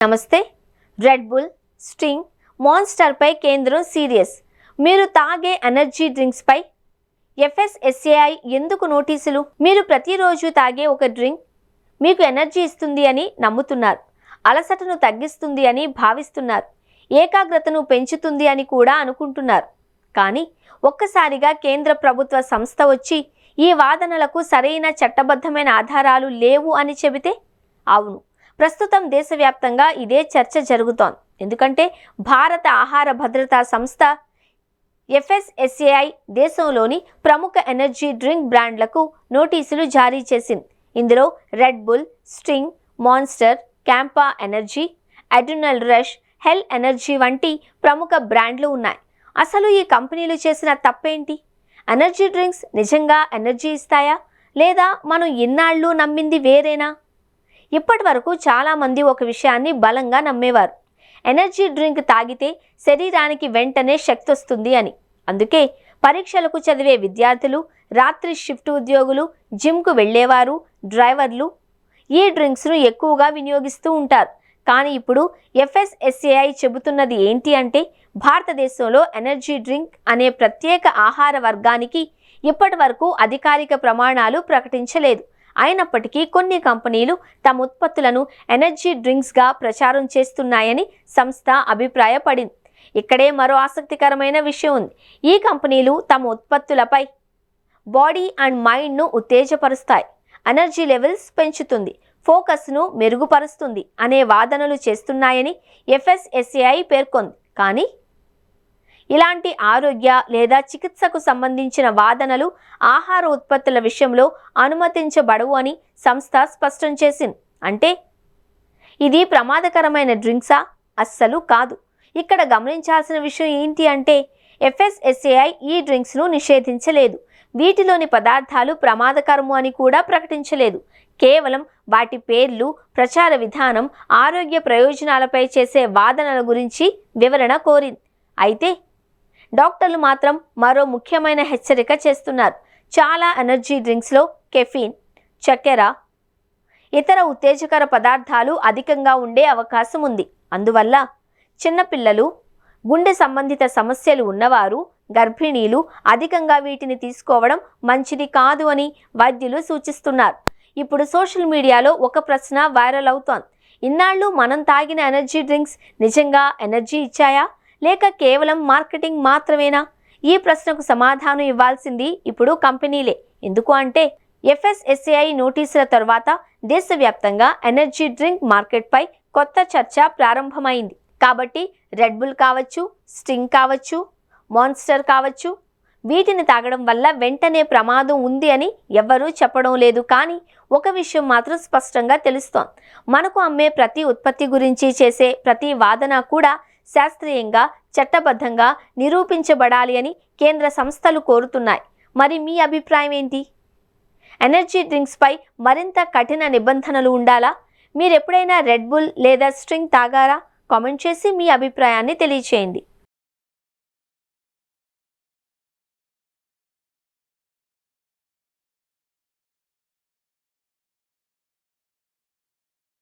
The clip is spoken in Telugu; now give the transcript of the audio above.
నమస్తే. రెడ్ బుల్, స్టింగ్, మాన్స్టర్ పై కేంద్రం సీరియస్. మీరు తాగే ఎనర్జీ డ్రింక్స్ పై FSSAI ఎందుకు నోటీసులు? మీరు ప్రతిరోజు తాగే ఒక డ్రింక్ మీకు ఎనర్జీ ఇస్తుంది అని నమ్ముతున్నారు, అలసటను తగ్గిస్తుంది అని భావిస్తున్నారు, ఏకాగ్రతను పెంచుతుంది అని కూడా అనుకుంటున్నారు. కానీ ఒక్కసారిగా కేంద్ర ప్రభుత్వ సంస్థ వచ్చి ఈ వాదనలకు సరైన చట్టబద్ధమైన ఆధారాలు లేవు అని చెబితే, అవును, ప్రస్తుతం దేశవ్యాప్తంగా ఇదే చర్చ జరుగుతోంది. ఎందుకంటే భారత ఆహార భద్రతా సంస్థ FSSAI దేశంలోని ప్రముఖ ఎనర్జీ డ్రింక్ బ్రాండ్లకు నోటీసులు జారీ చేసింది. ఇందులో Red Bull, Sting, Monster, Campa energy, adrenaline rush, Hell energy వంటి ప్రముఖ బ్రాండ్లు ఉన్నాయి. అసలు ఈ కంపెనీలు చేసిన తప్పేంటి? ఎనర్జీ డ్రింక్స్ నిజంగా ఎనర్జీ ఇస్తాయా, లేదా మనం ఇన్నాళ్ళు నమ్మింది వేరేనా? ఇప్పటి వరకు చాలామంది ఒక విషయాన్ని బలంగా నమ్మేవారు, ఎనర్జీ డ్రింక్ తాగితే శరీరానికి వెంటనే శక్తి వస్తుంది అని. అందుకే పరీక్షలకు చదివే విద్యార్థులు, రాత్రి షిఫ్ట్ ఉద్యోగులు, జిమ్కు వెళ్ళేవారు, డ్రైవర్లు ఈ డ్రింక్స్ను ఎక్కువగా వినియోగిస్తూ ఉంటారు. కానీ ఇప్పుడు FSSAI చెబుతున్నది ఏంటి అంటే, భారతదేశంలో ఎనర్జీ డ్రింక్ అనే ప్రత్యేక ఆహార వర్గానికి ఇప్పటి వరకు అధికారిక ప్రమాణాలు ప్రకటించలేదు. అయినప్పటికీ కొన్ని కంపెనీలు తమ ఉత్పత్తులను ఎనర్జీ డ్రింక్స్గా ప్రచారం చేస్తున్నాయని సంస్థ అభిప్రాయపడింది. ఇక్కడే మరో ఆసక్తికరమైన విషయం ఉంది. ఈ కంపెనీలు తమ ఉత్పత్తులపై బాడీ అండ్ మైండ్ను ఉత్తేజపరుస్తాయి, ఎనర్జీ లెవెల్స్ పెంచుతుంది, ఫోకస్ను మెరుగుపరుస్తుంది అనే వాదనలు చేస్తున్నాయని FSSAI పేర్కొంది. కానీ ఇలాంటి ఆరోగ్య లేదా చికిత్సకు సంబంధించిన వాదనలు ఆహార ఉత్పత్తుల విషయంలో అనుమతించబడవు అని సంస్థ స్పష్టం చేసింది. అంటే ఇది ప్రమాదకరమైన డ్రింక్సా? అస్సలు కాదు. ఇక్కడ గమనించాల్సిన విషయం ఏంటి అంటే, FSSAI ఈ డ్రింక్స్ను నిషేధించలేదు, వీటిలోని పదార్థాలు ప్రమాదకరము అని కూడా ప్రకటించలేదు. కేవలం వాటి పేర్లు, ప్రచార విధానం, ఆరోగ్య ప్రయోజనాలపై చేసే వాదనల గురించి వివరణ కోరింది. అయితే డాక్టర్లు మాత్రం మరో ముఖ్యమైన హెచ్చరిక చేస్తున్నారు. చాలా ఎనర్జీ డ్రింక్స్లో కెఫీన్, చక్కెర, ఇతర ఉత్తేజకర పదార్థాలు అధికంగా ఉండే అవకాశం ఉంది. అందువల్ల చిన్నపిల్లలు, గుండె సంబంధిత సమస్యలు ఉన్నవారు, గర్భిణీలు అధికంగా వీటిని తీసుకోవడం మంచిది కాదు అని వైద్యులు సూచిస్తున్నారు. ఇప్పుడు సోషల్ మీడియాలో ఒక ప్రశ్న వైరల్ అవుతోంది. ఇన్నాళ్ళు మనం తాగిన ఎనర్జీ డ్రింక్స్ నిజంగా ఎనర్జీ ఇచ్చాయా, లేక కేవలం మార్కెటింగ్ మాత్రమేనా? ఈ ప్రశ్నకు సమాధానం ఇవ్వాల్సింది ఇప్పుడు కంపెనీలే. ఎందుకు అంటే FSSAI నోటీసుల తర్వాత దేశవ్యాప్తంగా ఎనర్జీ డ్రింక్ మార్కెట్పై కొత్త చర్చ ప్రారంభమైంది. కాబట్టి రెడ్ బుల్ కావచ్చు, స్టింగ్ కావచ్చు, మాన్స్టర్ కావచ్చు, వీటిని తాగడం వల్ల వెంటనే ప్రమాదం ఉంది అని ఎవ్వరూ చెప్పడం లేదు. కానీ ఒక విషయం మాత్రం స్పష్టంగా తెలుస్తోంది. మనకు అమ్మే ప్రతి ఉత్పత్తి గురించి చేసే ప్రతి వాదన కూడా శాస్త్రీయంగా, చట్టబద్ధంగా నిరూపించబడాలి అని కేంద్ర సంస్థలు కోరుతున్నాయి. మరి మీ అభిప్రాయం ఏంటి? ఎనర్జీ డ్రింక్స్పై మరింత కఠిన నిబంధనలు ఉండాలా? మీరు ఎప్పుడైనా రెడ్ బుల్ లేదా స్ట్రింగ్ తాగారా? కామెంట్ చేసి మీ అభిప్రాయాన్ని తెలియచేయండి.